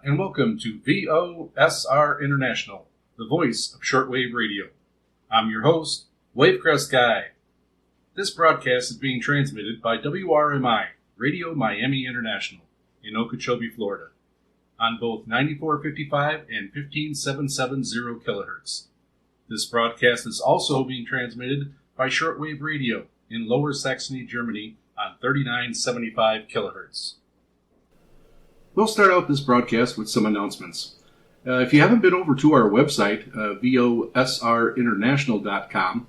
and welcome to VOSR International, the Voice of Shortwave Radio. I'm your host, Wavecrest Guy. This broadcast is being transmitted by WRMI, Radio Miami International, in Okeechobee, Florida, on both 9455 and 15770 kilohertz. This broadcast is also being transmitted by Shortwave Radio in Lower Saxony, Germany, on 3975 kilohertz. We'll start out this broadcast with some announcements. If you haven't been over to our website, VOSRInternational.com,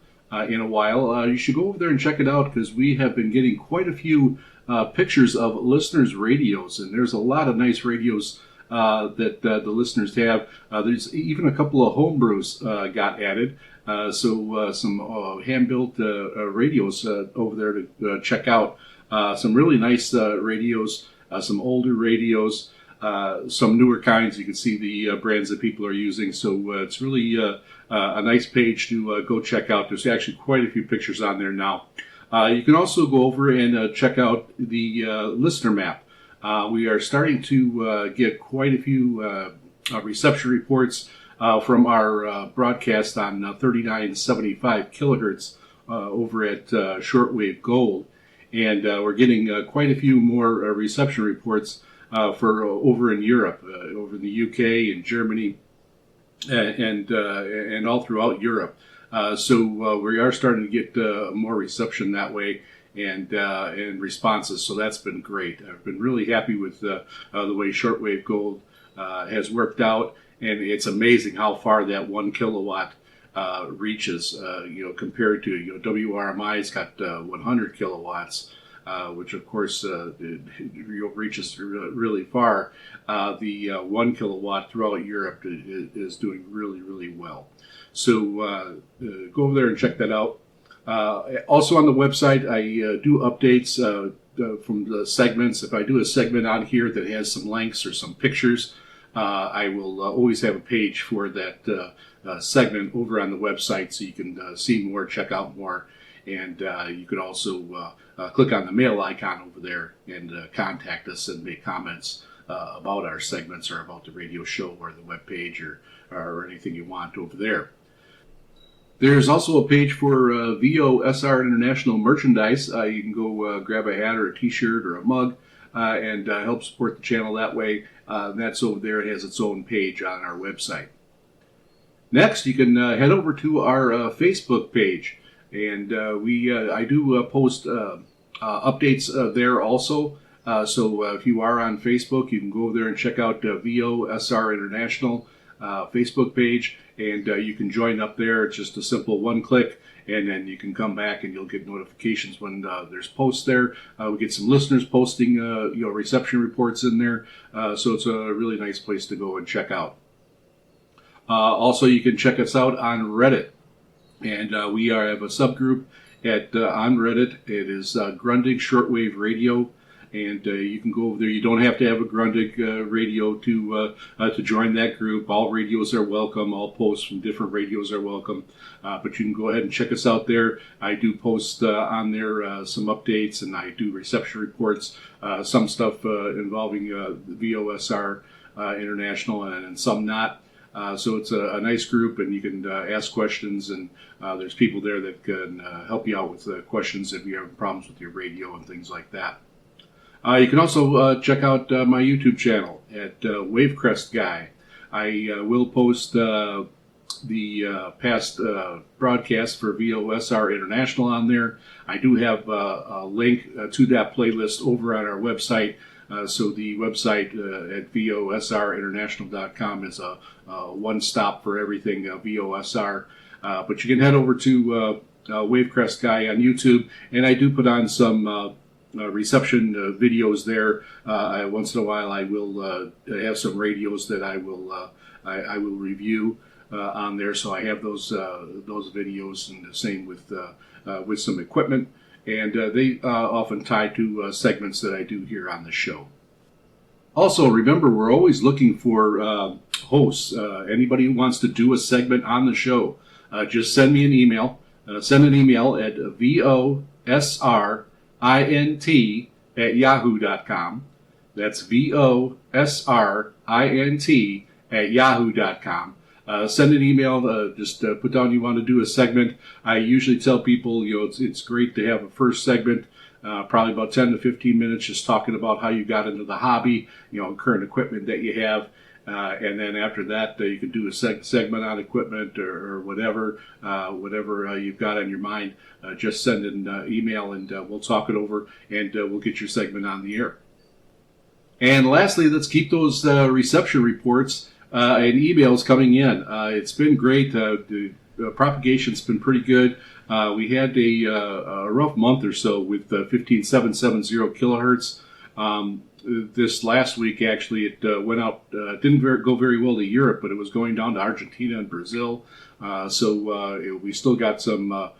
in a while, you should go over there and check it out because we have been getting quite a few pictures of listeners' radios, and there's a lot of nice radios that the listeners have. There's even a couple of homebrews got added, so some hand-built radios over there to check out. Some really nice radios. Some older radios, some newer kinds. You can see the brands that people are using. So it's really a nice page to go check out. There's actually quite a few pictures on there now. You can also go over and check out the listener map. We are starting to get quite a few reception reports from our broadcast on 3975 kilohertz over at Shortwave Gold. And we're getting quite a few more reception reports for over in Europe, over in the UK and Germany, and all throughout Europe. So we are starting to get more reception that way and responses. So that's been great. I've been really happy with the way Shortwave Gold has worked out, and it's amazing how far that 1 kilowatt reaches, compared to, WRMI's got 100 kilowatts, which of course reaches really far. The 1 kilowatt throughout Europe is doing really, really well. So go over there and check that out. Also on the website, I do updates from the segments. If I do a segment on here that has some links or some pictures, I will always have a page for that segment over on the website, so you can see more, check out more, and you can also click on the mail icon over there and contact us and make comments about our segments or about the radio show or the web page or anything you want over there. There's also a page for VOSR International merchandise. You can go grab a hat or a t-shirt or a mug and help support the channel that way. That's over there. It has its own page on our website. Next, you can head over to our Facebook page, and I do post updates there also. So if you are on Facebook, you can go over there and check out VOSR International Facebook page, and you can join up there. It's just a simple one click, and then you can come back and you'll get notifications when there's posts there. We get some listeners posting reception reports in there, so it's a really nice place to go and check out. Also, you can check us out on Reddit, and we have a subgroup on Reddit. It is Grundig Shortwave Radio, and you can go over there. You don't have to have a Grundig radio to join that group. All radios are welcome. All posts from different radios are welcome. But you can go ahead and check us out there. I do post on there some updates, and I do reception reports, some stuff involving VOSR International, and some not. So it's a nice group, and you can ask questions, and there's people there that can help you out with questions if you have problems with your radio and things like that. You can also check out my YouTube channel at Wavecrest Guy. I will post the past broadcasts for VOSR International on there. I do have a link to that playlist over on our website. So the website at VOSRInternational.com is a one-stop for everything VOSR. But you can head over to Wavecrest Guy on YouTube, and I do put on some reception videos there. Once in a while, I will have some radios that I will review on there. So I have those videos, and the same with some equipment. And they often tie to segments that I do here on the show. Also, remember, we're always looking for hosts. Anybody who wants to do a segment on the show, just send me an email. Send an email at VOSRINT@yahoo.com. That's VOSRINT at yahoo.com. Send an email. Just put down you want to do a segment. I usually tell people, it's great to have a first segment, probably about 10 to 15 minutes, just talking about how you got into the hobby, current equipment that you have. And then after that, you can do a segment on equipment or whatever you've got on your mind. Just send an email and we'll talk it over and we'll get your segment on the air. And lastly, let's keep those reception reports and emails coming in. It's been great. The propagation's been pretty good. We had a rough month or so with 15.770 kilohertz. This last week, actually, it went out. Didn't go very well to Europe, but it was going down to Argentina and Brazil. So we still got some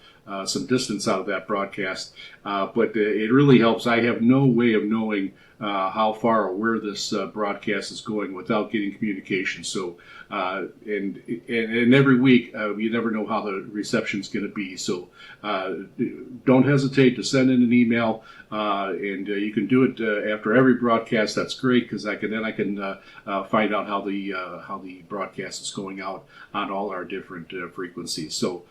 distance out of that broadcast. But it really helps. I have no way of knowing how far or where this broadcast is going without getting communication. So, and every week, you never know how the reception's going to be. So, don't hesitate to send in an email, and you can do it after every broadcast. That's great because I can find out how the broadcast is going out on all our different frequencies. So,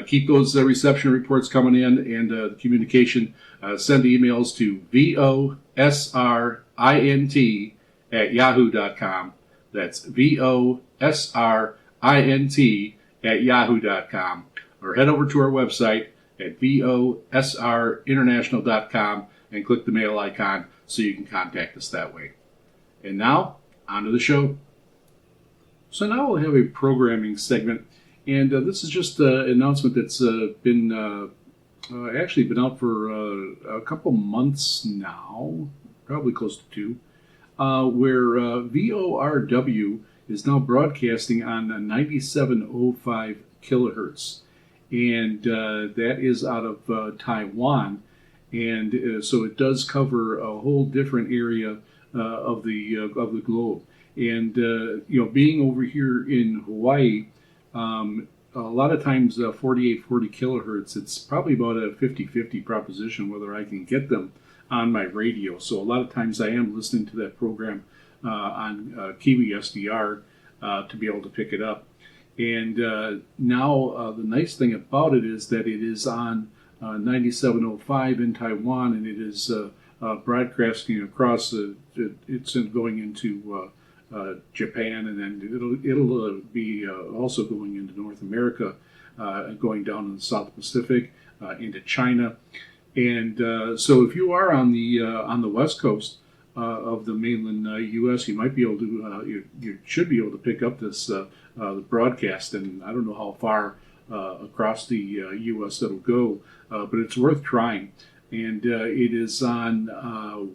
keep those reception reports coming in and the communication. Send emails to VOSRINT at yahoo.com. That's VOSRINT at yahoo.com. Or head over to our website at VOSRinternational.com and click the mail icon so you can contact us that way. And now, on to the show. So now we'll have a programming segment. And this is just an announcement that's been actually been out for a couple months now, probably close to 2, where VORW is now broadcasting on 9705 kilohertz, and that is out of Taiwan, and so it does cover a whole different area of the globe. And being over here in Hawaii. A lot of times 4840 kilohertz, it's probably about a 50-50 proposition whether I can get them on my radio. So a lot of times I am listening to that program on Kiwi SDR to be able to pick it up. And now the nice thing about it is that it is on 9705 in Taiwan, and it is broadcasting across, it's going into Japan, and then it'll be also going into North America, going down in the South Pacific, into China, and so if you are on the West Coast of the mainland U.S., you might be able to you should be able to pick up this broadcast, and I don't know how far across the U.S. that'll go, but it's worth trying. And it is on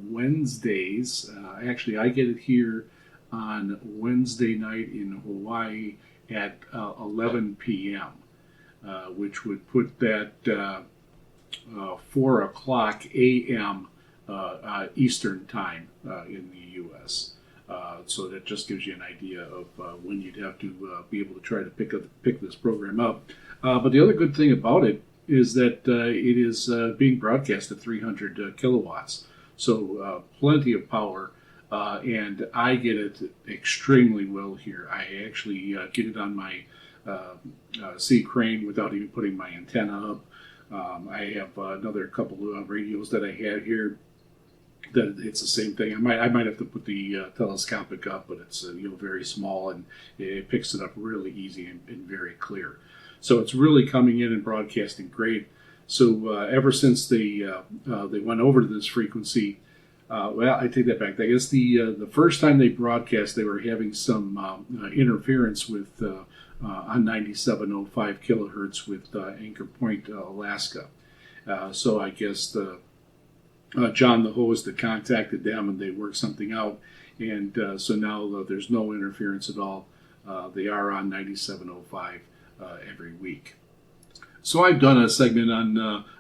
Wednesdays. Actually, I get it here on Wednesday night in Hawaii at 11 p.m., which would put that 4 o'clock a.m. Eastern time in the U.S. So that just gives you an idea of when you'd have to be able to try to pick this program up. But the other good thing about it is that it is being broadcast at 300 kilowatts, so plenty of power. And I get it extremely well here. I actually get it on my C crane without even putting my antenna up. I have another couple of radios that I have here that it's the same thing. I might have to put the telescopic up, but it's very small, and it picks it up really easy and very clear. So it's really coming in and broadcasting great. So ever since they went over to this frequency. Well, I take that back. I guess the first time they broadcast, they were having some interference with on 9705 kilohertz with Anchor Point, Alaska. So I guess John the host had contacted them, and they worked something out, and so now there's no interference at all. They are on 9705 every week. So I've done a segment on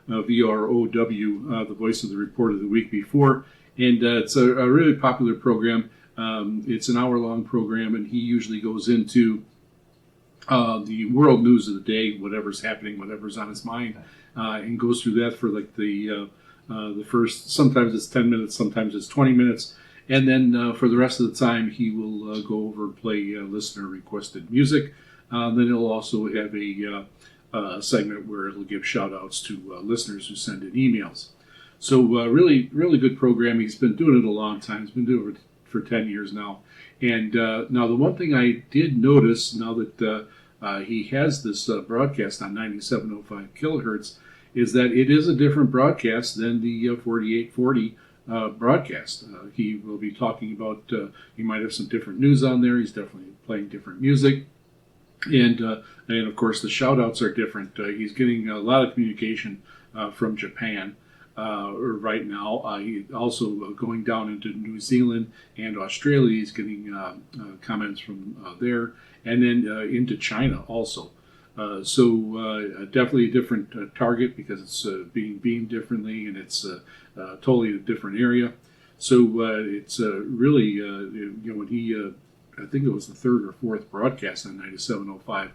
VROW, the Voice of the Report of the Week before. And it's a really popular program. It's an hour-long program, and he usually goes into the world news of the day, whatever's happening, whatever's on his mind, and goes through that for like the first. Sometimes it's 10 minutes, sometimes it's 20 minutes, And then for the rest of the time, he will go over and play listener-requested music. Then he'll also have a segment where he'll give shout-outs to listeners who send in emails. So really, really good program. He's been doing it a long time. He's been doing it for 10 years now. And now the one thing I did notice now that he has this broadcast on 9705 kilohertz is that it is a different broadcast than the 4840 broadcast. He will be talking about, he might have some different news on there. He's definitely playing different music. And of course, the shout-outs are different. He's getting a lot of communication from Japan right now. He also going down into New Zealand and Australia. He's getting comments from there, and then into China also. So definitely a different target because it's being beamed differently, and it's totally a different area. So it's really, when he, I think it was the third or fourth broadcast on 9705,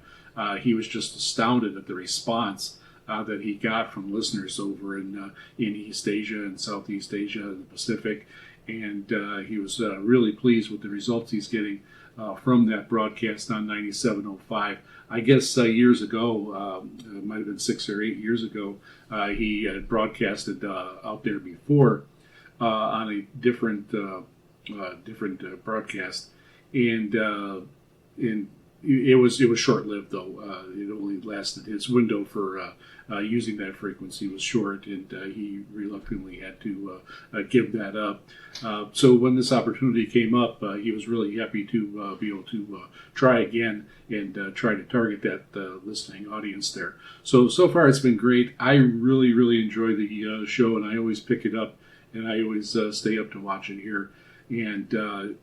he was just astounded at the response that he got from listeners over in East Asia and Southeast Asia and the Pacific. And he was really pleased with the results he's getting from that broadcast on 9705. I guess years ago, it might have been 6 or 8 years ago, he had broadcasted out there before on a different broadcast, and it was short-lived though. It only lasted, his window for using that frequency was short, and he reluctantly had to give that up. So when this opportunity came up, he was really happy to be able to try again and try to target that listening audience there. So far it's been great. I really, really enjoy the show, and I always pick it up, and I always stay up to watch it here. And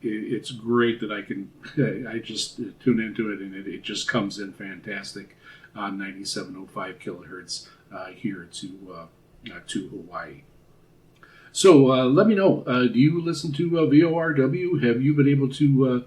it's great that I just tune into it, and it just comes in fantastic on 9705 kilohertz here to Hawaii. So let me know, do you listen to VORW? Have you been able to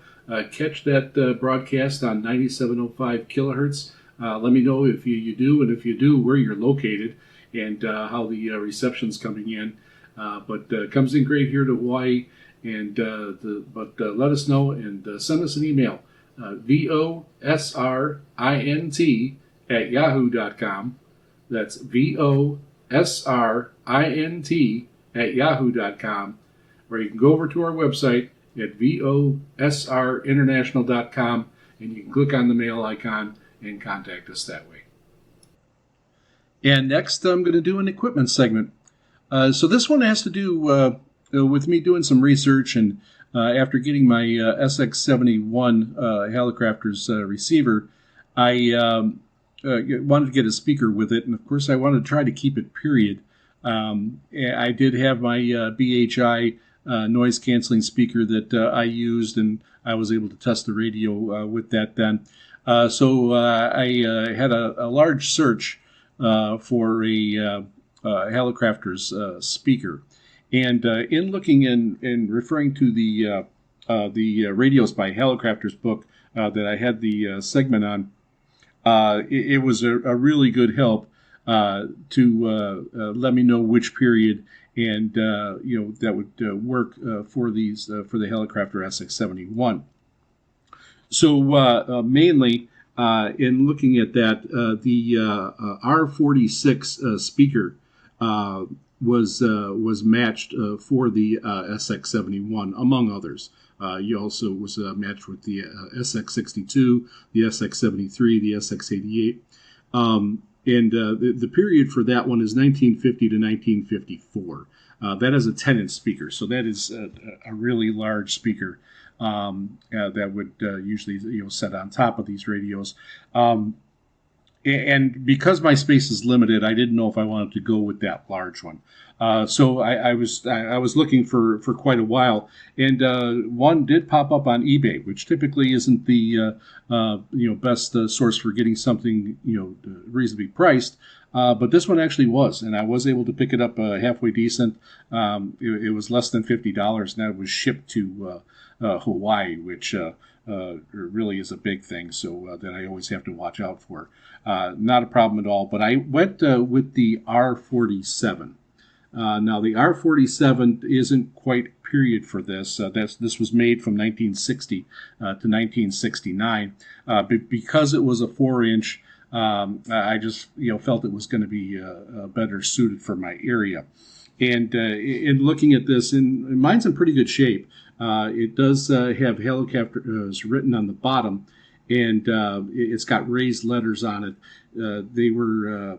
catch that broadcast on 9705 kilohertz? Let me know if you do, and if you do, where you're located and how the reception's coming in. But comes in great here to Hawaii. And let us know and send us an email, VOSRINT@yahoo.com. That's VOSRINT@yahoo.com. Or you can go over to our website at VOSRInternational.com, and you can click on the mail icon and contact us that way. And next, I'm going to do an equipment segment. So this one has to do with me doing some research, and after getting my SX71 Helicrafters receiver, I wanted to get a speaker with it, and of course I wanted to try to keep it period. I did have my BHI noise canceling speaker that I used, and I was able to test the radio with that then. So I had a large search for a Helicrafters speaker. And in looking and referring to the Radios by Helicrafters book that I had the segment on, it was a really good help to let me know which period and that would work for these for the Helicrafter SX71. So mainly in looking at that, the R46 speaker was matched for the SX71, among others. He also was matched with the SX62, the SX73, the SX88. And the period for that one is 1950 to 1954. That is a 10-inch speaker, so that is a really large speaker that would usually set on top of these radios. And because my space is limited, I didn't know if I wanted to go with that large one. So I was looking for quite a while, and one did pop up on eBay, which typically isn't the best source for getting something reasonably priced. But this one actually was, and I was able to pick it up halfway decent. It was less than $50, and that was shipped to Hawaii, which really is a big thing, so that I always have to watch out for. Not a problem at all, but I went with the R47. Now, the R47 isn't quite period for this. This was made from 1960 to 1969. Because it was a 4-inch, I just felt it was going to be better suited for my area. And in looking at this, and mine's in pretty good shape. It does have helicopters written on the bottom, and it's got raised letters on it. They were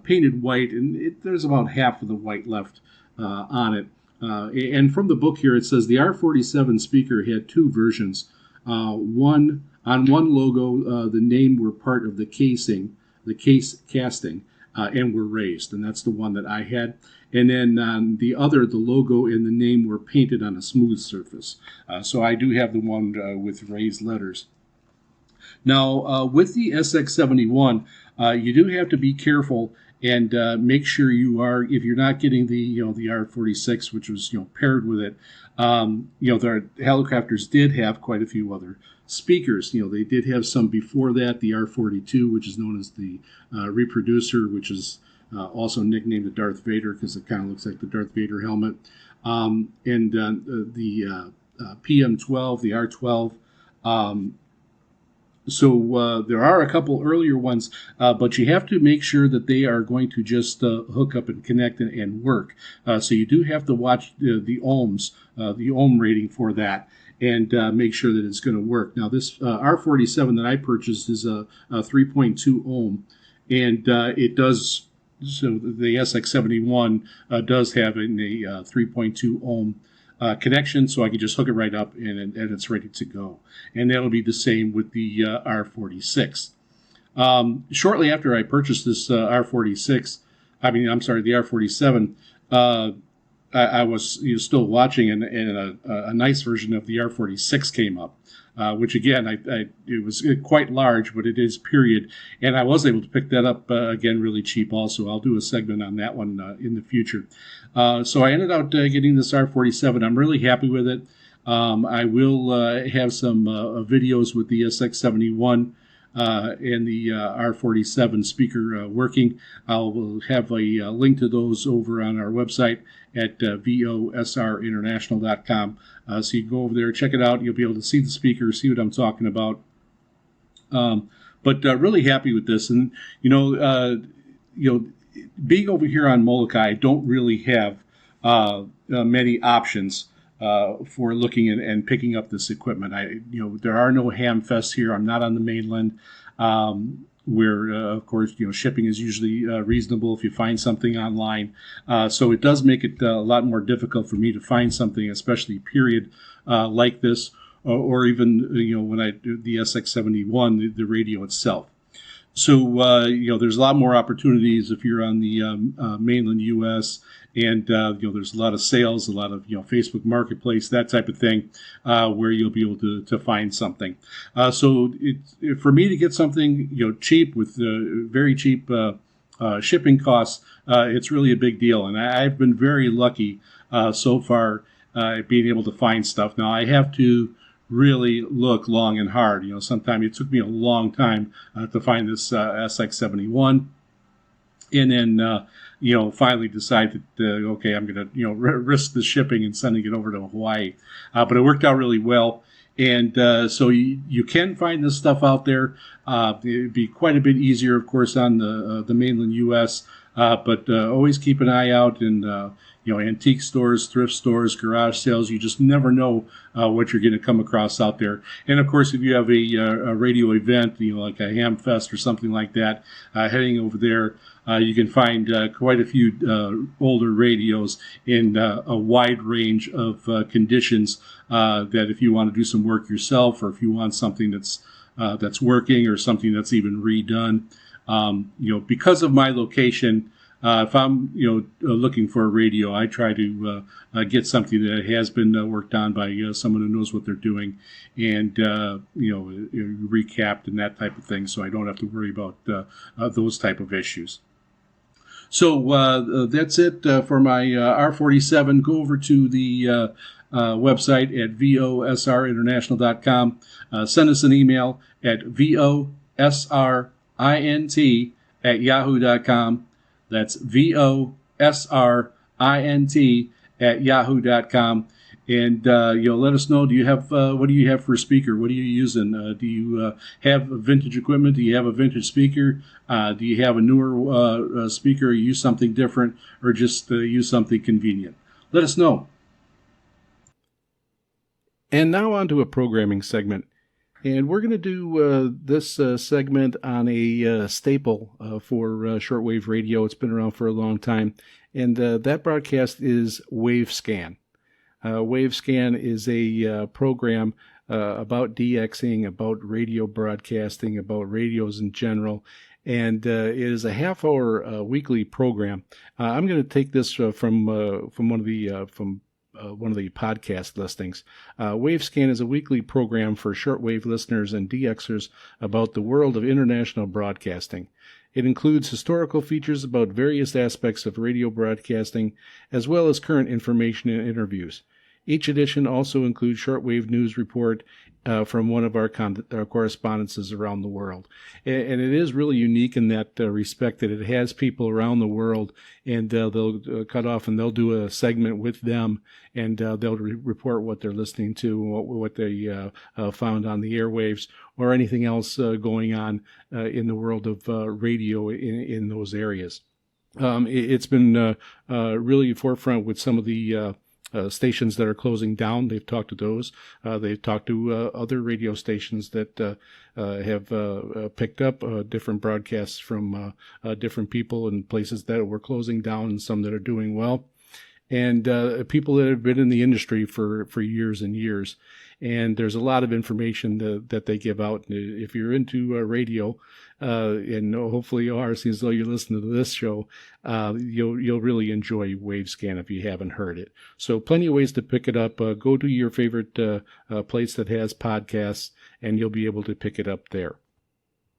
painted white, and there's about half of the white left on it. And from the book here, it says the R47 speaker had 2 versions. On one logo, the name were part of the casing, the case casting, and were raised, and that's the one that I had. And then on the other, the logo and the name were painted on a smooth surface. So I do have the one with raised letters. Now, with the SX71, you do have to be careful and make sure you are, if you're not getting the the R46, which was paired with it, the helicopters did have quite a few other speakers. They did have some before that, the R42, which is known as the reproducer, which is also nicknamed the Darth Vader because it kind of looks like the Darth Vader helmet, and the PM12, the R12. So there are a couple earlier ones, but you have to make sure that they are going to just hook up and connect and work. So you do have to watch the ohms, the ohm rating for that, and make sure that it's going to work. Now this R47 that I purchased is a 3.2 ohm, and it does. So the SX71 does have a 3.2 ohm connection, so I can just hook it right up and it's ready to go. And that'll be the same with the R46. Shortly after I purchased this the R47, I was still watching, and a nice version of the R46 came up. Which again, it was quite large, but it is period, and I was able to pick that up again really cheap. Also, I'll do a segment on that one in the future. So I ended up getting this R47. I'm really happy with it. I will have some videos with the SX71 and the R47 speaker working. I'll have a link to those over on our website at VOSRinternational.com. So you can go over there, check it out. You'll be able to see the speaker, see what I'm talking about. But really happy with this. And, being over here on Molokai, I don't really have many options for looking and picking up this equipment. There are no ham fests here. I'm not on the mainland. Where, of course, shipping is usually reasonable if you find something online. So it does make it a lot more difficult for me to find something, especially period like this, or even, when I do the SX71, the radio itself. So, there's a lot more opportunities if you're on the mainland U.S., and, there's a lot of sales, a lot of, Facebook Marketplace, that type of thing, where you'll be able to find something. So for me to get something, cheap with very cheap shipping costs, it's really a big deal. And I've been very lucky so far being able to find stuff. Now, I have to really look long and hard. Sometimes it took me a long time to find this SX71. And then, finally decide that, okay, I'm going to, risk the shipping and sending it over to Hawaii. But it worked out really well. And so you can find this stuff out there. It'd be quite a bit easier, of course, on the mainland U.S., but always keep an eye out in, antique stores, thrift stores, garage sales. You just never know what you're going to come across out there. And, of course, if you have a radio event, like a ham fest or something like that, heading over there, you can find quite a few older radios in a wide range of conditions that if you want to do some work yourself, or if you want something that's working, or something that's even redone. Because of my location, if I'm looking for a radio, I try to get something that has been worked on by someone who knows what they're doing, and recapped and that type of thing, so I don't have to worry about those type of issues. So that's it for my R47. Go over to the website at VOSRinternational.com. Send us an email at VOSRINT@yahoo.com. That's VOSRINT yahoo.com. And let us know. Do you have what do you have for a speaker? What are you using? Do you have vintage equipment? Do you have a vintage speaker? Do you have a newer speaker? Or use something different, or just use something convenient? Let us know. And now on to a programming segment. And we're going to do this segment on a staple for shortwave radio. It's been around for a long time. And that broadcast is WaveScan. WaveScan is a program about DXing, about radio broadcasting, about radios in general. And it is a half-hour weekly program. I'm going to take this from one of the podcast listings. WaveScan is a weekly program for shortwave listeners and DXers about the world of international broadcasting. It includes historical features about various aspects of radio broadcasting, as well as current information and interviews. Each edition also includes shortwave news report from one of our correspondences around the world. And it is really unique in that respect that it has people around the world, and they'll cut off and they'll do a segment with them, and they'll report what they're listening to, what they found on the airwaves, or anything else going on in the world of radio in those areas. It's been really forefront with some of the stations that are closing down. They've talked to those. They've talked to other radio stations that have picked up different broadcasts from different people in places that were closing down and some that are doing well. And people that have been in the industry for years and years. And there's a lot of information that they give out. If you're into radio, and hopefully you are, seems though you're listening to this show, you'll really enjoy WaveScan if you haven't heard it. So plenty of ways to pick it up. Go to your favorite place that has podcasts, and you'll be able to pick it up there.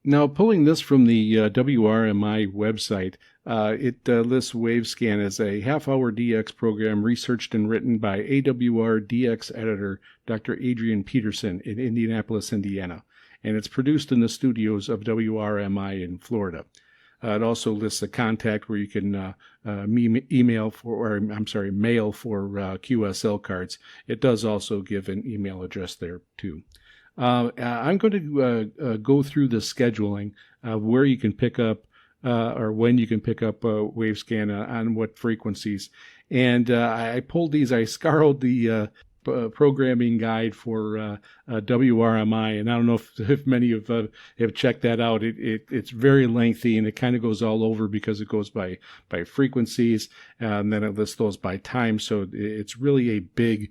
Now, pulling this from the WRMI website, it lists WaveScan as a half-hour DX program researched and written by AWR DX editor Dr. Adrian Peterson in Indianapolis, Indiana, and it's produced in the studios of WRMI in Florida. It also lists a contact where you can mail for QSL cards. It does also give an email address there, too. I'm going to go through the scheduling of where you can pick up or when you can pick up WaveScan on what frequencies. And I pulled these. I scoured the programming guide for WRMI, and I don't know if many have checked that out. It's very lengthy, and it kind of goes all over because it goes by frequencies, and then it lists those by time. So it's really a big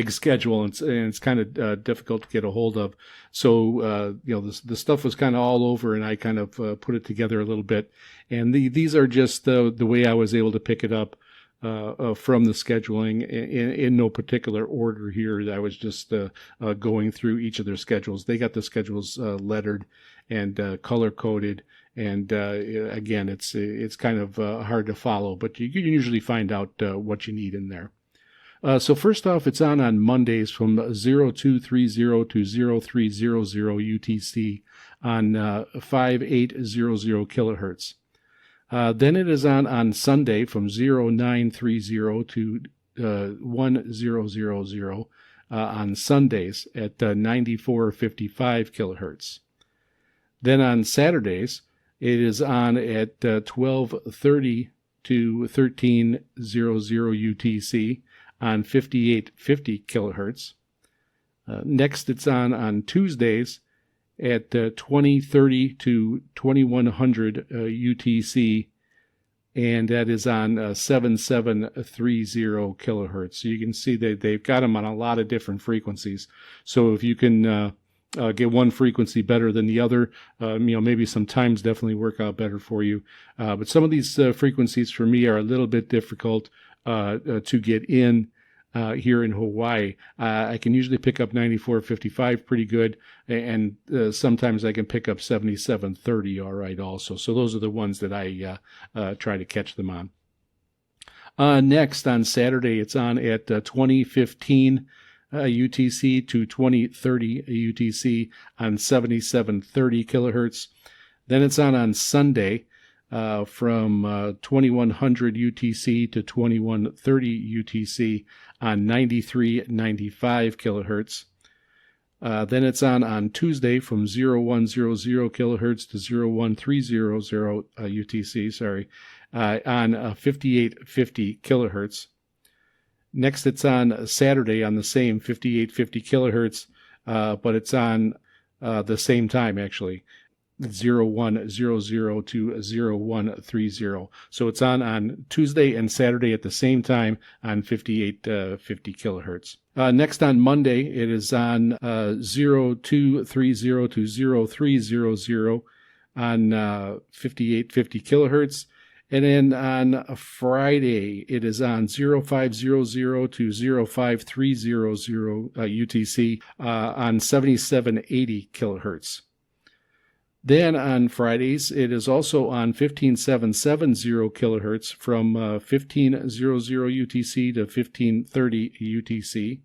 schedule, and it's kind of difficult to get a hold of. So the stuff was kind of all over, and I kind of put it together a little bit. And these are just the way I was able to pick it up from the scheduling in no particular order here. I was just going through each of their schedules. They got the schedules lettered and color coded. And again, it's kind of hard to follow, but you can usually find out what you need in there. So first off, it's on Mondays from 0230 to 0300 UTC on 5800 kilohertz. Then it is on Sunday from 0930 to 1000 on Sundays at 9455 kilohertz. Then on Saturdays, it is on at 1230 to 1300 UTC on 5850 kilohertz. Next, it's on Tuesdays at 2030 to 2100 UTC, and that is on 7730 kilohertz. So you can see that they've got them on a lot of different frequencies. So if you can get one frequency better than the other, maybe some times definitely work out better for you. But some of these frequencies for me are a little bit difficult to get in here in Hawaii. I can usually pick up 9455 pretty good, and sometimes I can pick up 7730 all right also. So those are the ones that I try to catch them on. Next, on Saturday, it's on at 2015 UTC to 2030 UTC on 7730 kilohertz. Then it's on Sunday from 2100 UTC to 2130 UTC on 93.95 kilohertz. Then it's on Tuesday from 0100 kilohertz to 01300 UTC, on 5850 kilohertz. Next, it's on Saturday on the same 5850 kilohertz, but it's on the same time, actually, 0100 to 0130. So it's on Tuesday and Saturday at the same time on 5850 kilohertz. Next on Monday, it is on 0230 to 0300 on 5850 kilohertz. And then on Friday, it is on 0500 to 0530 UTC on 7780 kilohertz. Then on Fridays, it is also on 15770 kilohertz from 1500 UTC to 1530 UTC.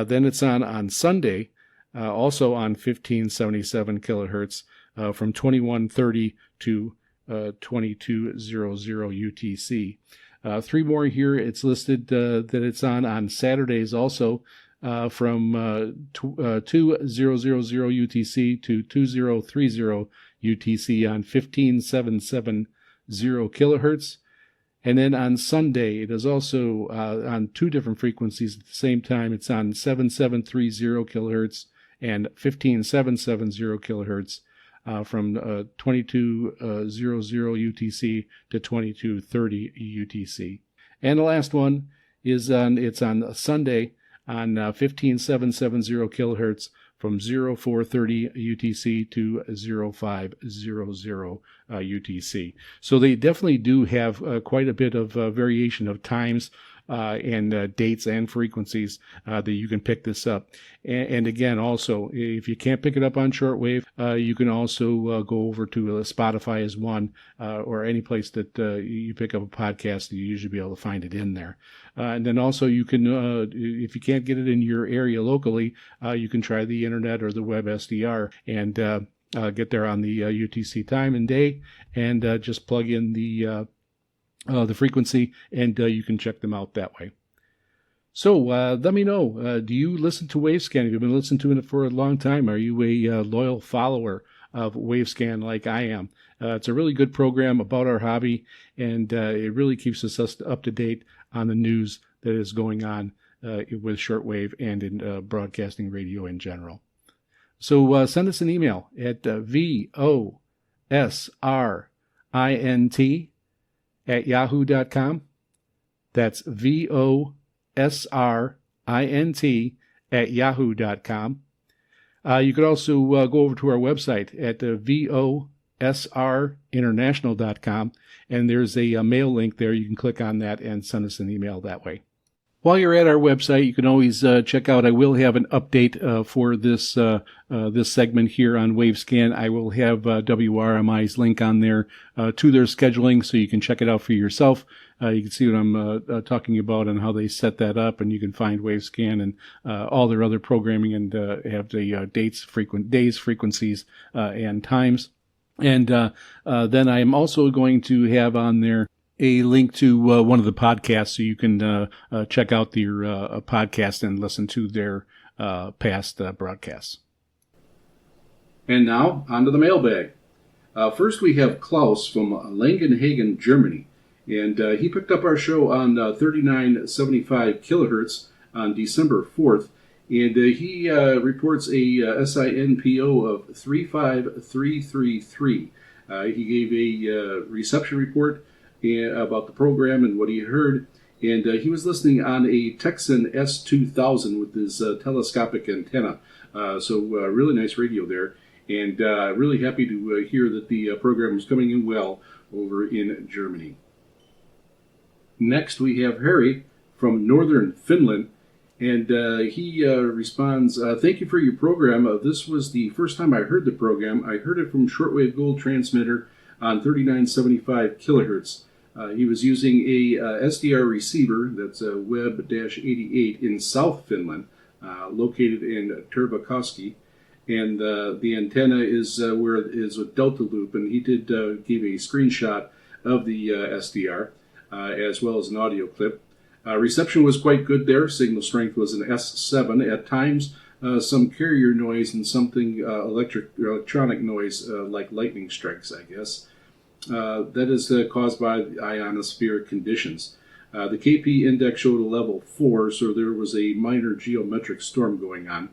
Then it's on Sunday, also on 1577 kilohertz from 2130 to 2200 UTC. Three more here. It's listed that it's on Saturdays also from 2000 UTC to 2030 UTC on 15770 kilohertz. And then on Sunday, it is also on two different frequencies at the same time. It's on 7730 kilohertz and 15770 kilohertz. From 2200 UTC to 2230 UTC. And the last one is it's on Sunday on 15770 kilohertz from 0430 UTC to 0500 UTC. So they definitely do have quite a bit of variation of times and dates and frequencies that you can pick this up. And again, also, if you can't pick it up on shortwave, you can also go over to Spotify as one, or any place that you pick up a podcast, you usually be able to find it in there. And then also you can, if you can't get it in your area locally, you can try the internet or the web SDR and get there on the UTC time and day, and just plug in the frequency, and you can check them out that way. So let me know, do you listen to Wavescan? Have you been listening to it for a long time? Are you a loyal follower of Wavescan like I am? It's a really good program about our hobby, and it really keeps us up to date on the news that is going on with shortwave and in broadcasting radio in general. So send us an email at VOSRINT@yahoo.com. That's VOSRINT@yahoo.com. You could also go over to our website at VOSRInternational.com, and there's a mail link there. You can click on that and send us an email that way. While you're at our website, you can always check out. I will have an update for this this segment here on Wavescan. I will have WRMI's link on there to their scheduling, so you can check it out for yourself. You can see what I'm talking about and how they set that up, and you can find Wavescan and all their other programming, and have the days, frequencies, and times. And then I am also going to have on there a link to one of the podcasts, so you can check out their podcast and listen to their past broadcasts. And now, on to the mailbag. First, we have Klaus from Langenhagen, Germany. And he picked up our show on 3975 kilohertz on December 4th. And he reports a SINPO of 35333. He gave a reception report about the program and what he heard, and he was listening on a Texan S2000 with his telescopic antenna. So really nice radio there, and really happy to hear that the program is coming in well over in Germany. Next, we have Harry from northern Finland, and he responds, thank you for your program. This was the first time I heard the program. I heard it from Shortwave Gold transmitter on 3975 kilohertz. He was using a SDR receiver, that's a Web-88 in South Finland, located in Tervakoski. and the antenna is where it is with delta loop, and he did give a screenshot of the SDR as well as an audio clip. Reception was quite good there. Signal strength was an S7. At times, some carrier noise and something electronic noise like lightning strikes, I guess. That is caused by ionospheric conditions. The KP index showed a level 4, so there was a minor geometric storm going on.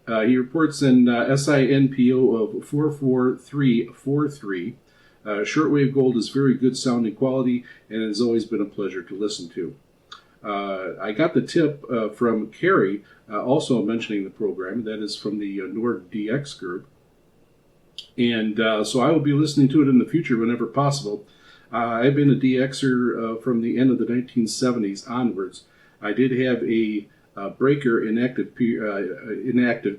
He reports an SINPO of 44343. Shortwave Gold is very good sounding quality and has always been a pleasure to listen to. I got the tip from Carrie, also mentioning the program. That is from the Nord DX group. And so I will be listening to it in the future whenever possible. I've been a DXer from the end of the 1970s onwards. I did have a breaker inactive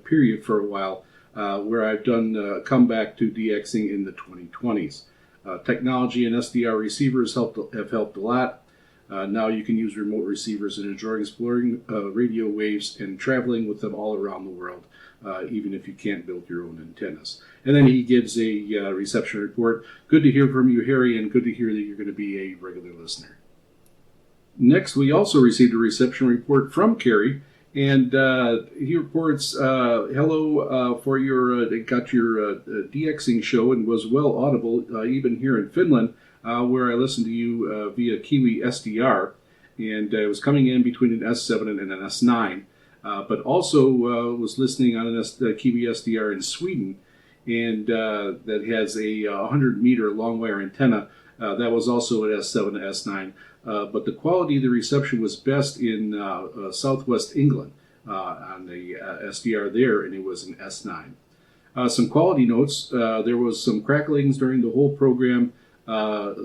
period for a while where I've done comeback to DXing in the 2020s. Technology and SDR receivers have helped a lot. Now you can use remote receivers and enjoy exploring radio waves and traveling with them all around the world, even if you can't build your own antennas. And then he gives a reception report. Good to hear from you, Harry, and good to hear that you're going to be a regular listener. Next, we also received a reception report from Kerry, and he reports, hello for your, got your DXing show and was well audible even here in Finland, where I listened to you via Kiwi SDR, and it was coming in between an S7 and an S9, but also was listening on an Kiwi SDR in Sweden, and that has a 100-meter long wire antenna. That was also an S7 to S9, but the quality of the reception was best in southwest England on the SDR there, and it was an S9. Some quality notes, there was some cracklings during the whole program,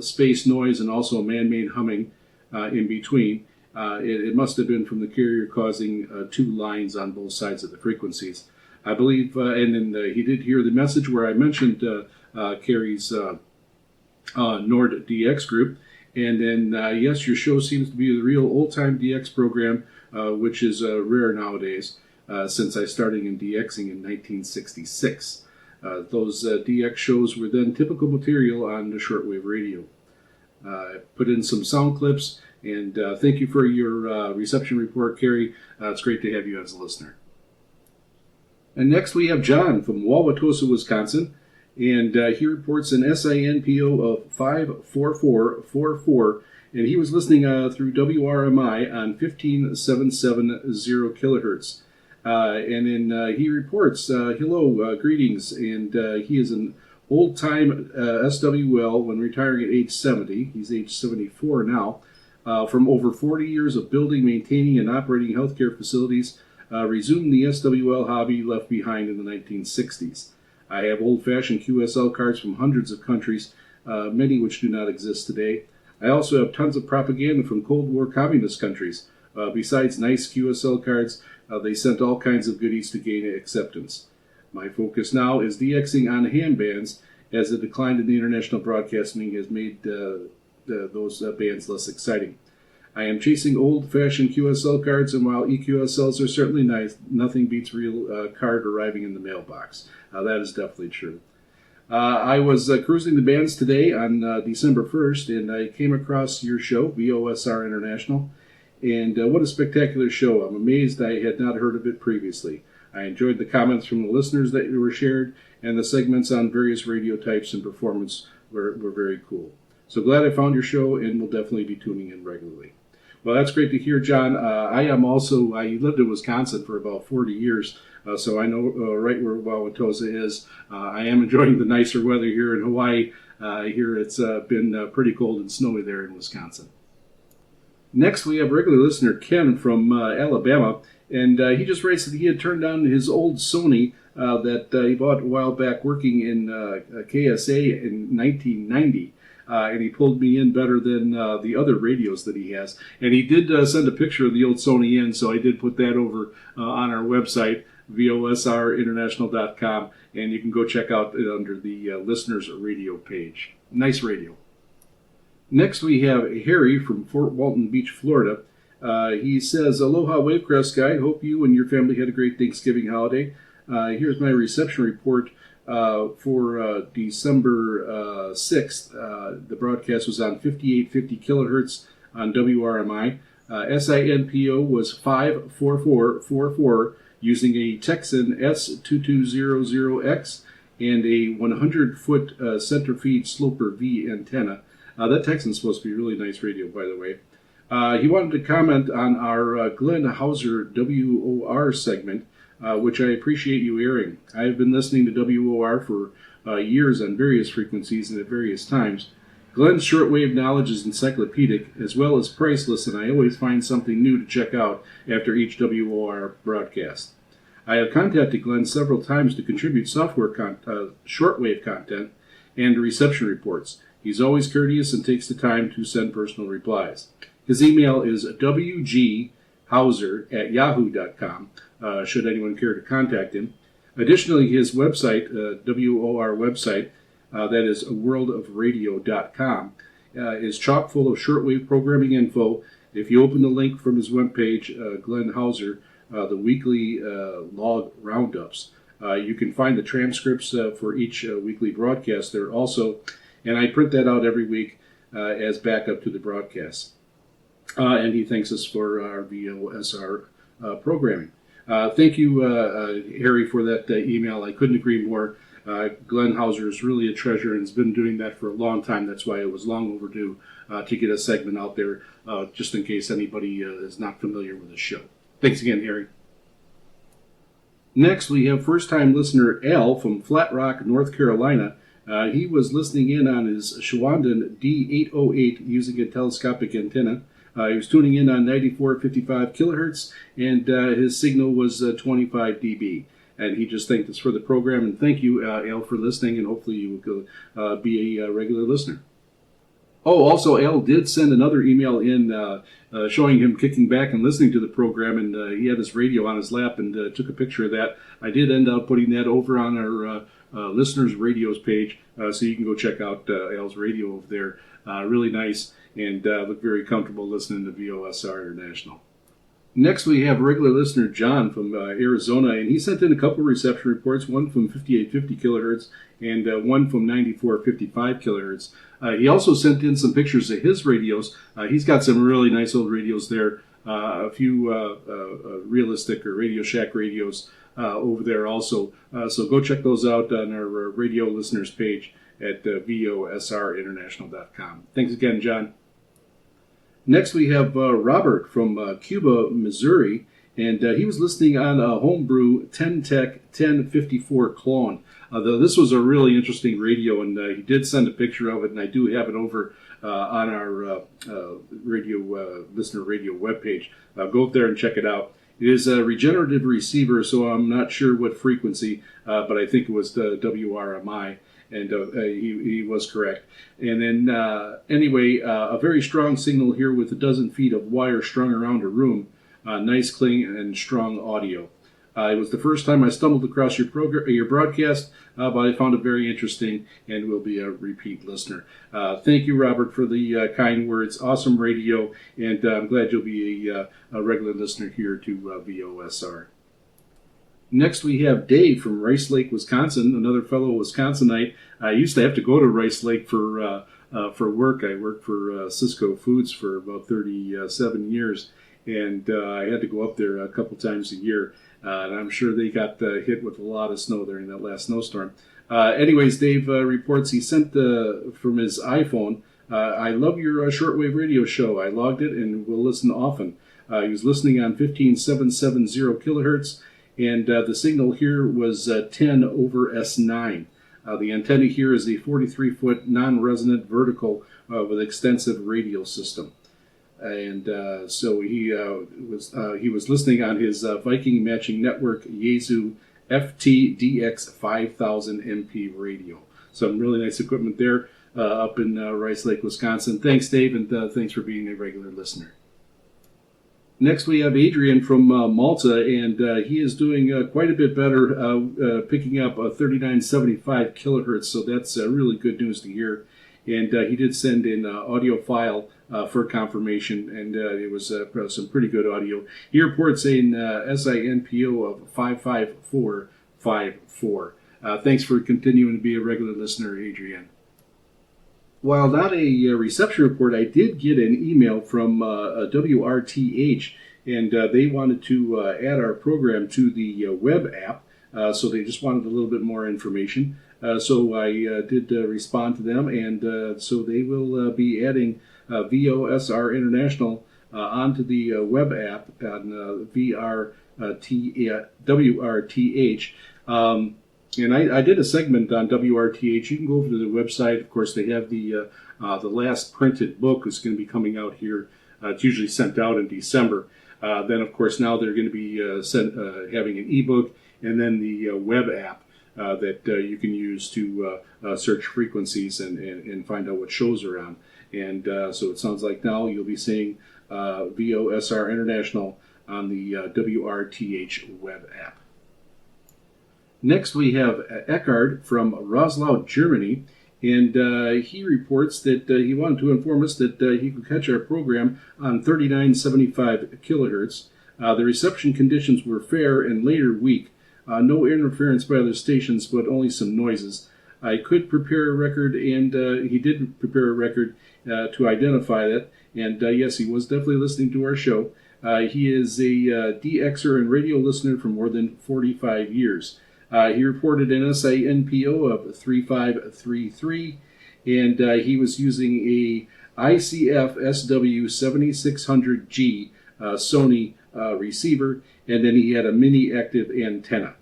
space noise, and also man-made humming in between. It must have been from the carrier causing two lines on both sides of the frequencies. I believe, and then he did hear the message where I mentioned Carrie's Nord DX group. And then, yes, your show seems to be the real old-time DX program, which is rare nowadays, since I started in DXing in 1966. Those DX shows were then typical material on the shortwave radio. Put in some sound clips, and thank you for your reception report, Carrie. It's great to have you as a listener. And next we have John from Wauwatosa, Wisconsin, and he reports an SINPO of 54444, and he was listening through WRMI on 15770 kilohertz. And then he reports, hello, greetings, and he is an old-time SWL when retiring at age 70. He's age 74 now. From over 40 years of building, maintaining, and operating healthcare facilities, resumed the SWL hobby left behind in the 1960s. I have old-fashioned QSL cards from hundreds of countries, many which do not exist today. I also have tons of propaganda from Cold War communist countries. Besides nice QSL cards, they sent all kinds of goodies to gain acceptance. My focus now is DXing on ham bands, as the decline in the international broadcasting has made those bands less exciting. I am chasing old-fashioned QSL cards, and while EQSLs are certainly nice, nothing beats real card arriving in the mailbox. That is definitely true. I was cruising the bands today on December 1st, and I came across your show, VOSR International, and what a spectacular show. I'm amazed I had not heard of it previously. I enjoyed the comments from the listeners that were shared, and the segments on various radio types and performance were very cool. So glad I found your show, and will definitely be tuning in regularly. Well, that's great to hear, John. I lived in Wisconsin for about 40 years, so I know right where Wauwatosa is. I am enjoying the nicer weather here in Hawaii. Here it's been pretty cold and snowy there in Wisconsin. Next, we have regular listener Ken from Alabama, and he just writes that he had turned on his old Sony that he bought a while back working in KSA in 1990. And he pulled me in better than the other radios that he has. And he did send a picture of the old Sony in, so I did put that over on our website, VOSRinternational.com, and you can go check out it under the listeners radio page. Nice radio. Next we have Harry from Fort Walton Beach, Florida. He says, Aloha Wavecrest guy, hope you and your family had a great Thanksgiving holiday. Here's my reception report for December 6th. The broadcast was on 5850 kilohertz on WRMI. SINPO was 54444 using a Texan S2200X and a 100-foot center feed Sloper V antenna. That Texan's supposed to be a really nice radio, by the way. He wanted to comment on our Glenn Hauser WOR segment, which I appreciate you airing. I have been listening to WOR for years on various frequencies and at various times. Glenn's shortwave knowledge is encyclopedic as well as priceless, and I always find something new to check out after each WOR broadcast. I have contacted Glenn several times to contribute shortwave content and reception reports. He's always courteous and takes the time to send personal replies. His email is wghauser@yahoo.com, should anyone care to contact him. Additionally, his website, WOR website, that is worldofradio.com, is chock full of shortwave programming info. If you open the link from his webpage, Glenn Hauser, the weekly log roundups, you can find the transcripts for each weekly broadcast there also, and I print that out every week as backup to the broadcast. And he thanks us for our VOSR programming. Thank you, Harry, for that email. I couldn't agree more. Glenn Hauser is really a treasure and has been doing that for a long time. That's why it was long overdue to get a segment out there, just in case anybody is not familiar with the show. Thanks again, Harry. Next, we have first-time listener Al from Flat Rock, North Carolina. He was listening in on his Schwanden D808 using a telescopic antenna. He was tuning in on 9455 kilohertz, and his signal was 25 dB. And he just thanked us for the program, and thank you, Al, for listening, and hopefully you will be a regular listener. Oh, also, Al did send another email in showing him kicking back and listening to the program, and he had his radio on his lap and took a picture of that. I did end up putting that over on our listeners' radios page, so you can go check out Al's radio over there. Really nice, and look very comfortable listening to VOSR International. Next, we have regular listener John from Arizona, and he sent in a couple reception reports, one from 5850 kilohertz and one from 9455 kilohertz. He also sent in some pictures of his radios. He's got some really nice old radios there, a few realistic or Radio Shack radios over there also. So go check those out on our radio listeners page at VOSRinternational.com. Thanks again, John. Next, we have Robert from Cuba, Missouri, and he was listening on a homebrew 10-Tech 1054 clone. This was a really interesting radio, and he did send a picture of it, and I do have it over on our listener radio webpage. Go up there and check it out. It is a regenerative receiver, so I'm not sure what frequency, but I think it was the WRMI. And he was correct. And then, anyway, a very strong signal here with a dozen feet of wire strung around a room. Nice, clean, and strong audio. It was the first time I stumbled across your broadcast, but I found it very interesting and will be a repeat listener. Thank you, Robert, for the kind words. Awesome radio, and I'm glad you'll be a regular listener here to VOSR. Next, we have Dave from Rice Lake, Wisconsin, another fellow Wisconsinite. I used to have to go to Rice Lake for work. I worked for Cisco Foods for about 37 years, and I had to go up there a couple times a year. And I'm sure they got hit with a lot of snow during that last snowstorm. Anyways, Dave reports he sent from his iPhone, I love your shortwave radio show. I logged it and will listen often. He was listening on 15770 kilohertz. And the signal here was 10 over S9. The antenna here is a 43-foot non-resonant vertical with extensive radial system. And so he was listening on his Viking Matching Network Yaesu FTDX 5000 MP radio. Some really nice equipment there up in Rice Lake, Wisconsin. Thanks, Dave, and thanks for being a regular listener. Next, we have Adrian from Malta, and he is doing quite a bit better, picking up 3975 kilohertz, so that's really good news to hear. And he did send in audio file for confirmation, and it was some pretty good audio. He reports an SINPO of Thanks for continuing to be a regular listener, Adrienne. While not a reception report, I did get an email from WRTH, and they wanted to add our program to the web app, so they just wanted a little bit more information. So I did respond to them, and so they will be adding VOSR International onto the web app on WRTH. And I did a segment on WRTH. You can go over to the website. Of course, they have the last printed book is going to be coming out here. It's usually sent out in December. Then, of course, now they're going to be having an ebook and then the web app that you can use to search frequencies and find out what shows are on. And so it sounds like now you'll be seeing VOSR International on the WRTH web app. Next, we have Eckhard from Roslau, Germany, and he reports that he wanted to inform us that he could catch our program on 3975 kilohertz. The reception conditions were fair and later weak. No interference by other stations, but only some noises. I could prepare a record, and he did prepare a record to identify that. And yes, he was definitely listening to our show. He is a DXer and radio listener for more than 45 years. He reported an SINPO of 3533, and he was using a ICF SW7600G Sony receiver, and then he had a mini active antenna.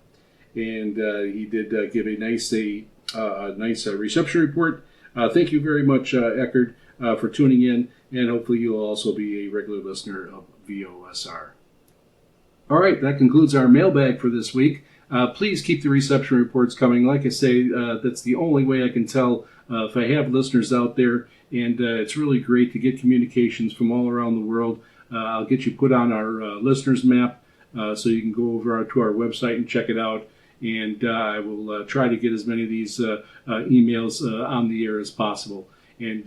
And he did give a nice reception report. Thank you very much, Eckhard, for tuning in, and hopefully you'll also be a regular listener of VOSR. All right, that concludes our mailbag for this week. Please keep the reception reports coming. Like I say, that's the only way I can tell if I have listeners out there, and it's really great to get communications from all around the world. I'll get you put on our listeners map so you can go over to our website and check it out, and I will try to get as many of these emails on the air as possible. And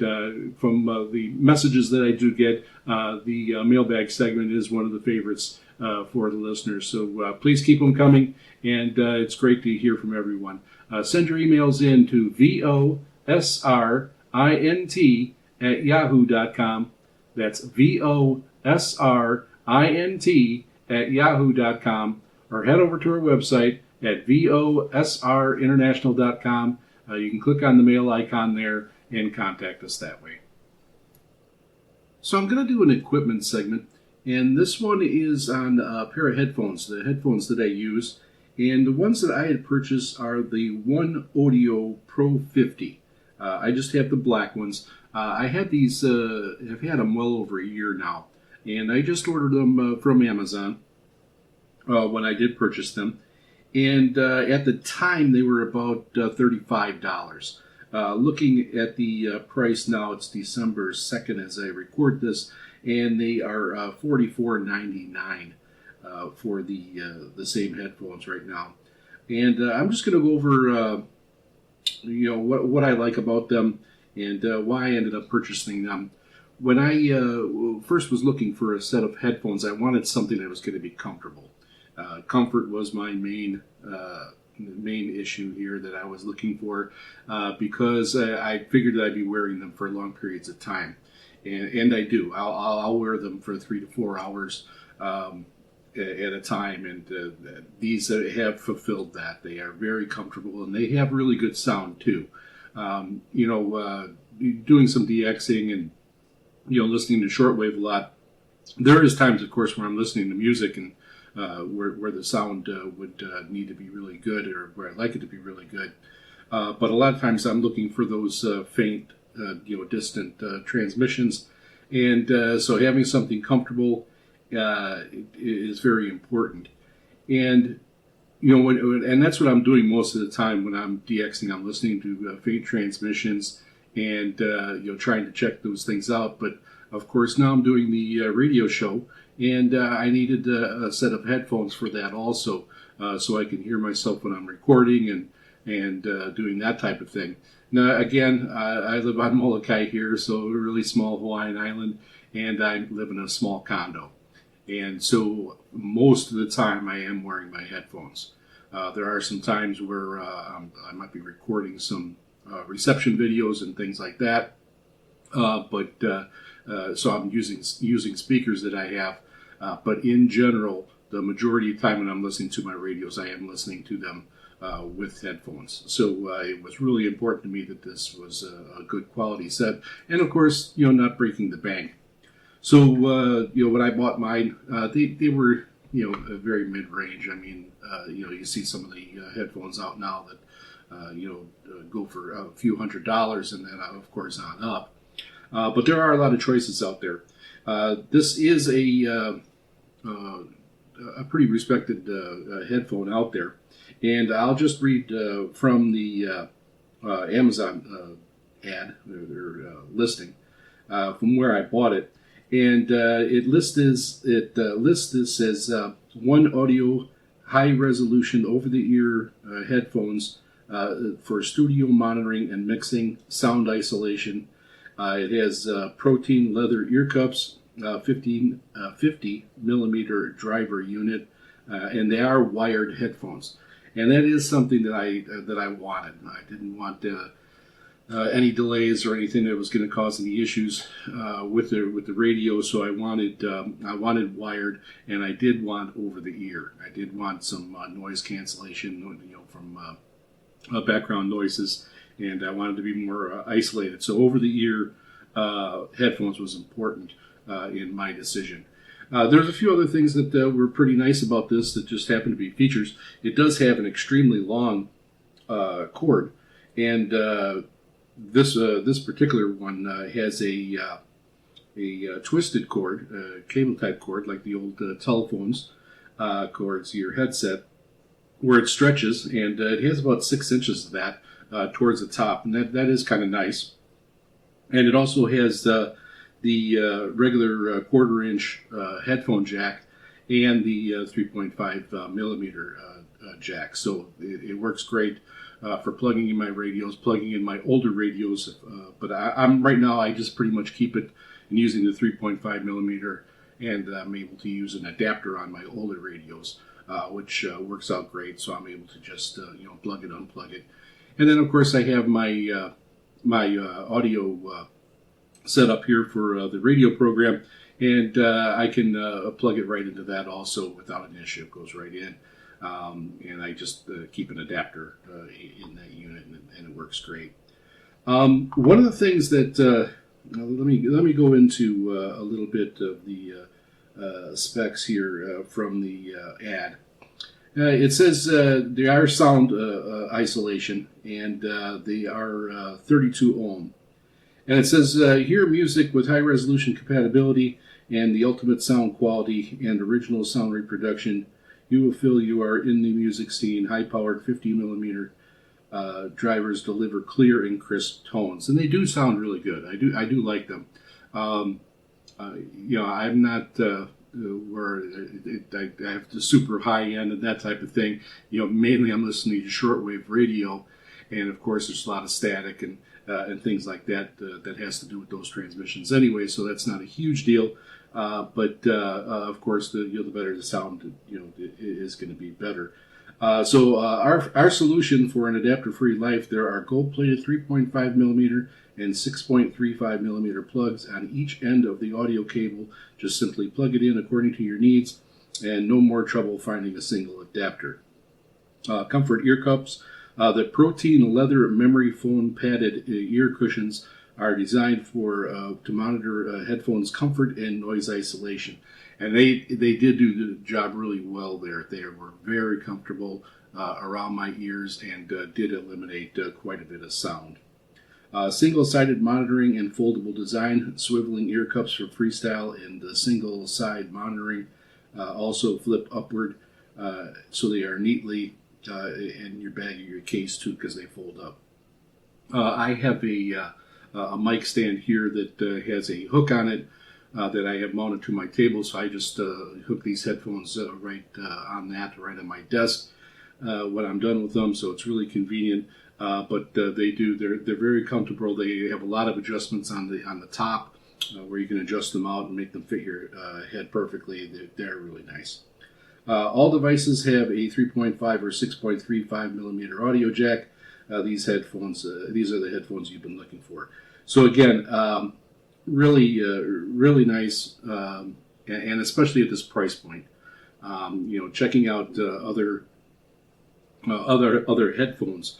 from the messages that I do get, the mailbag segment is one of the favorites for the listeners. So please keep them coming, and it's great to hear from everyone. Send your emails in to VOSRINT@yahoo.com. That's VOSRINT@yahoo.com, or head over to our website at VOSRInternational.com. You can click on the mail icon there and contact us that way. So I'm going to do an equipment segment, and this one is on a pair of headphones, the headphones that I use. And the ones that I had purchased are the One Audio Pro 50. I just have the black ones. I had these, I've had them well over a year now, and I just ordered them from Amazon when I did purchase them. And at the time, they were about $35. Looking at the price now, it's December 2nd as I record this, and they are $44.99 for the same headphones right now. And I'm just going to go over what I like about them and why I ended up purchasing them. When I first was looking for a set of headphones, I wanted something that was going to be comfortable. Comfort was my main issue here that I was looking for, because I figured that I'd be wearing them for long periods of time, and I do. I'll wear them for 3 to 4 hours at a time, and these have fulfilled that. They are very comfortable, and they have really good sound too. Doing some DXing and listening to shortwave a lot, there is times, of course, where I'm listening to music and where the sound would need to be really good, or where I'd like it to be really good. But a lot of times I'm looking for those faint, distant transmissions. And so having something comfortable is very important. And, and that's what I'm doing most of the time when I'm DXing. I'm listening to faint transmissions and, trying to check those things out. But, of course, now I'm doing the radio show, and I needed a set of headphones for that also, so I can hear myself when I'm recording and doing that type of thing. Now, again, I live on Molokai here, so a really small Hawaiian island, and I live in a small condo. And so most of the time I am wearing my headphones. There are some times where I might be recording some reception videos and things like that. So I'm using speakers that I have. But in general, the majority of the time when I'm listening to my radios, I am listening to them with headphones. So it was really important to me that this was a good quality set, and of course, not breaking the bank. So when I bought mine, they were very mid-range. I mean, you see some of the headphones out now that go for a few $100s, and then of course on up. But there are a lot of choices out there. This is a pretty respected headphone out there. And I'll just read from the Amazon ad, their listing, from where I bought it. And it lists this as one audio high-resolution over-the-ear headphones for studio monitoring and mixing, sound isolation. It has protein leather ear cups, 50 millimeter driver unit, and they are wired headphones. And that is something that I wanted. I didn't want any delays or anything that was going to cause any issues with the radio. So I wanted wired, and I did want over the ear. I did want some noise cancellation, from background noises, and I wanted to be more isolated. So over the ear headphones was important in my decision. There's a few other things that were pretty nice about this that just happen to be features. It does have an extremely long cord, and this particular one has a twisted cord, cable type cord, like the old telephones cords, your headset, where it stretches, and it has about 6 inches of that towards the top, and that is kind of nice. And it also has the regular quarter-inch headphone jack and the 3.5 millimeter jack. So it works great for plugging in my radios, plugging in my older radios. But I'm right now, I just pretty much keep it and using the 3.5 millimeter, and I'm able to use an adapter on my older radios, which works out great. So I'm able to just plug it, unplug it, and then of course I have my audio set up here for the radio program, and I can plug it right into that also without an issue. It goes right in, and I just keep an adapter in that unit, and it works great. One of the things that let me go into a little bit of the specs here from the ad. It says they are sound isolation, and they are 32 ohm. And it says, hear music with high-resolution compatibility and the ultimate sound quality and original sound reproduction. You will feel you are in the music scene. High-powered 50 millimeter drivers deliver clear and crisp tones. And they do sound really good. I do like them. I'm not where I have the super high-end and that type of thing. Mainly I'm listening to shortwave radio. And, of course, there's a lot of static and things like that that has to do with those transmissions anyway, so that's not a huge deal. But of course, the better the sound, it is going to be better. So our solution for an adapter-free life, there are gold-plated 3.5 millimeter and 6.35 millimeter plugs on each end of the audio cable. Just simply plug it in according to your needs, and no more trouble finding a single adapter. Comfort ear cups. The protein leather memory foam padded ear cushions are designed to monitor headphones' comfort and noise isolation. And they did do the job really well there. They were very comfortable around my ears and did eliminate quite a bit of sound. Single-sided monitoring and foldable design, swiveling ear cups for freestyle, and the single-side monitoring also flip upward, so they are neatly in your bag or your case too, because they fold up. I have a mic stand here that has a hook on it that I have mounted to my table, so I just hook these headphones right on right on my desk when I'm done with them. So it's really convenient. But they're very comfortable. They have a lot of adjustments on the top where you can adjust them out and make them fit your head perfectly. They're really nice. All devices have a 3.5 or 6.35 millimeter audio jack. These headphones, these are the headphones you've been looking for. So again, really nice, and especially at this price point. Checking out other headphones.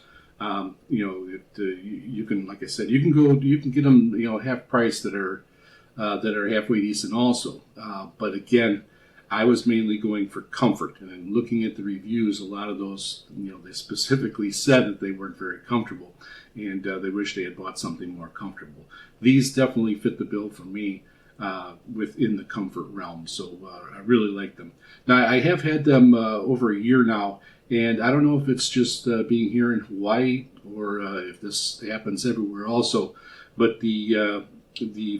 You can, like I said, you can get them, half price that are halfway decent also. But again, I was mainly going for comfort, and in looking at the reviews, a lot of those, they specifically said that they weren't very comfortable, and they wish they had bought something more comfortable. These definitely fit the bill for me within the comfort realm, so I really like them. Now, I have had them over a year now, and I don't know if it's just being here in Hawaii or if this happens everywhere also, but the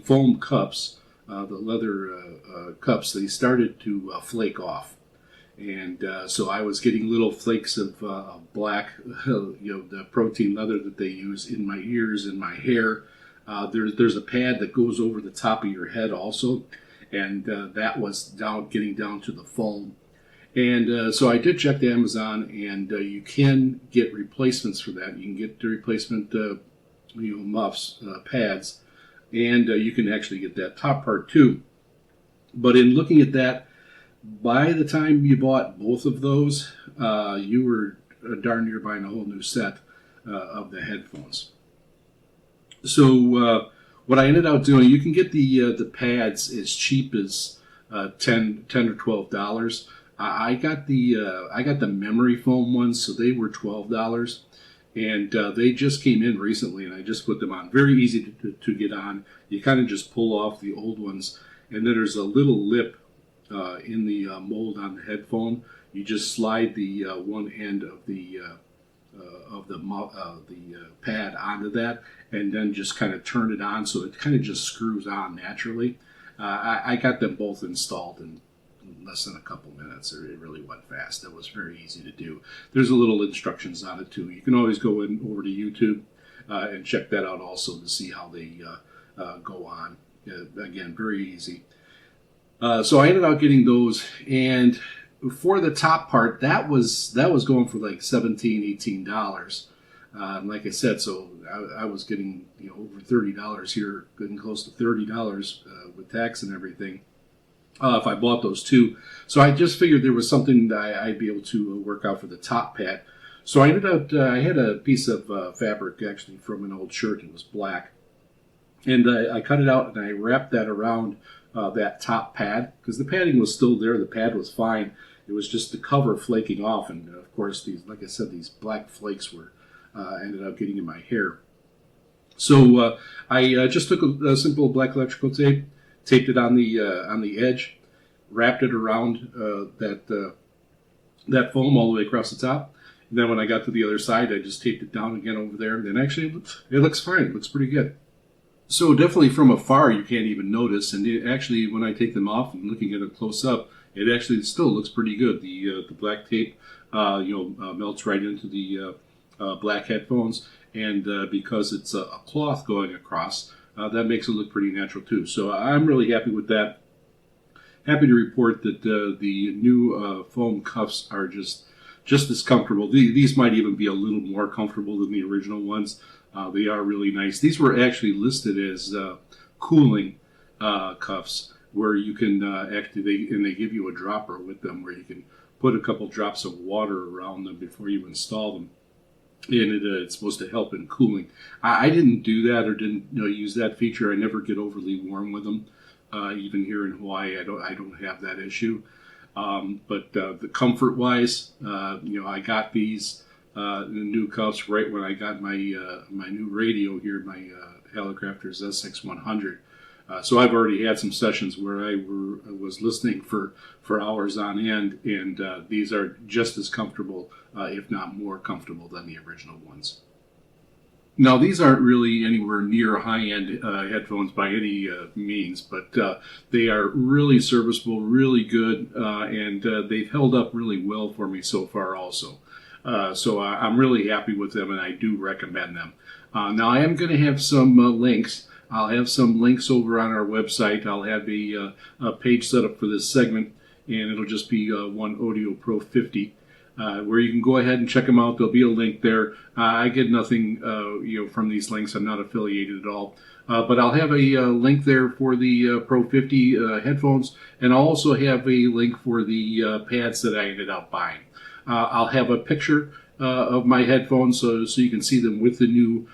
foam cups, the leather cups, they started to flake off. And so I was getting little flakes of black, the protein leather that they use in my ears and my hair. There's a pad that goes over the top of your head also, and that was getting down to the foam. And so I did check the Amazon, and you can get replacements for that. You can get the replacement muffs, pads, and you can actually get that top part too. But in looking at that, by the time you bought both of those, you were darn near buying a whole new set of the headphones. So what I ended up doing, you can get the pads as cheap as $10 or $12. I got the memory foam ones, so they were $12, and they just came in recently, and I just put them on. Very easy to get on. You kind of just pull off the old ones, and then there's a little lip in the mold on the headphone. You just slide the one end of the pad onto that, and then just kind of turn it on, so it kind of just screws on naturally. I got them both installed in less than a couple minutes. It really went fast. That was very easy to do. There's a little instructions on it too. You can always go over to YouTube and check that out also to see how they go on. Again, very easy. So I ended up getting those, and for the top part, that was going for like $17, $18. Like I said, so I was getting over $30 here, getting close to $30 with tax and everything. If I bought those two. So I just figured there was something that I'd be able to work out for the top pad. So I ended up, I had a piece of fabric actually from an old shirt. It was black. And I cut it out and I wrapped that around that top pad, because the padding was still there. The pad was fine. It was just the cover flaking off. And of course, like I said, these black flakes were ended up getting in my hair. So I just took a simple black electrical tape, taped it on the edge, wrapped it around that foam all the way across the top. And then when I got to the other side, I just taped it down again over there. And actually, it looks fine. It looks pretty good. So definitely from afar, you can't even notice. And actually, when I take them off and looking at it close up, it actually still looks pretty good. The black tape, melts right into the black headphones. And because it's a cloth going across, that makes it look pretty natural too. So I'm really happy with that. Happy to report that the new foam cuffs are just as comfortable. These might even be a little more comfortable than the original ones. They are really nice. These were actually listed as cooling cuffs, where you can they give you a dropper with them where you can put a couple drops of water around them before you install them. And it's supposed to help in cooling. I didn't do that or didn't use that feature. I never get overly warm with them. Even here in Hawaii, I don't have that issue. But the comfort-wise, I got these new cuffs right when I got my new radio here, my Hallicrafters SX100. So I've already had some sessions where I was listening for hours on end, and these are just as comfortable, if not more comfortable than the original ones. Now, these aren't really anywhere near high-end headphones by any means, but they are really serviceable, really good, and they've held up really well for me so far also. So I'm really happy with them, and I do recommend them. Now, I am going to have some links. I'll have some links over on our website. I'll have a page set up for this segment, and it'll just be one Audio Pro 50. Where you can go ahead and check them out. There'll be a link there. I get nothing from these links. I'm not affiliated at all. But I'll have a link there for the Pro 50 headphones, and I'll also have a link for the pads that I ended up buying. I'll have a picture of my headphones so you can see them with the new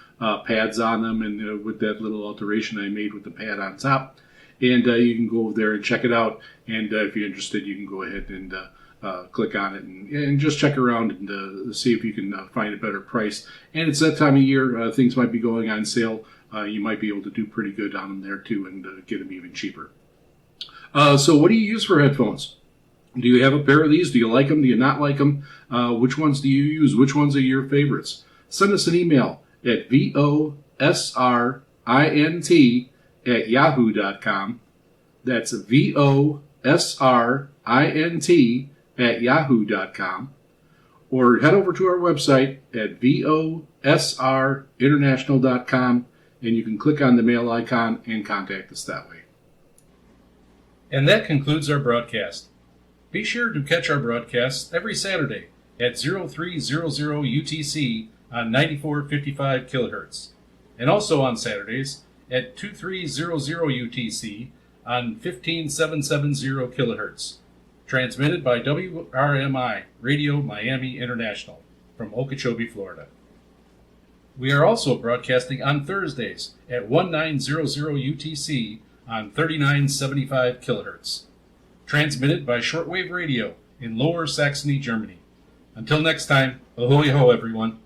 pads on them and with that little alteration I made with the pad on top. And you can go over there and check it out. And if you're interested, you can go ahead and click on it and just check around and see if you can find a better price. And it's that time of year, things might be going on sale. You might be able to do pretty good on them there too and get them even cheaper. So what do you use for headphones? Do you have a pair of these? Do you like them? Do you not like them? Which ones do you use? Which ones are your favorites? Send us an email at VOSRINT@yahoo.com. That's VOSRINT@yahoo.com. Or head over to our website at VOSRInternational.com, and you can click on the mail icon and contact us that way. And that concludes our broadcast. Be sure to catch our broadcasts every Saturday at 0300 UTC on 9455 kHz, and also on Saturdays at 2300 UTC on 15770 kHz. Transmitted by WRMI Radio Miami International from Okeechobee, Florida. We are also broadcasting on Thursdays at 1900 UTC on 3975 kHz. Transmitted by Shortwave Radio in Lower Saxony, Germany. Until next time, ahoy ho everyone.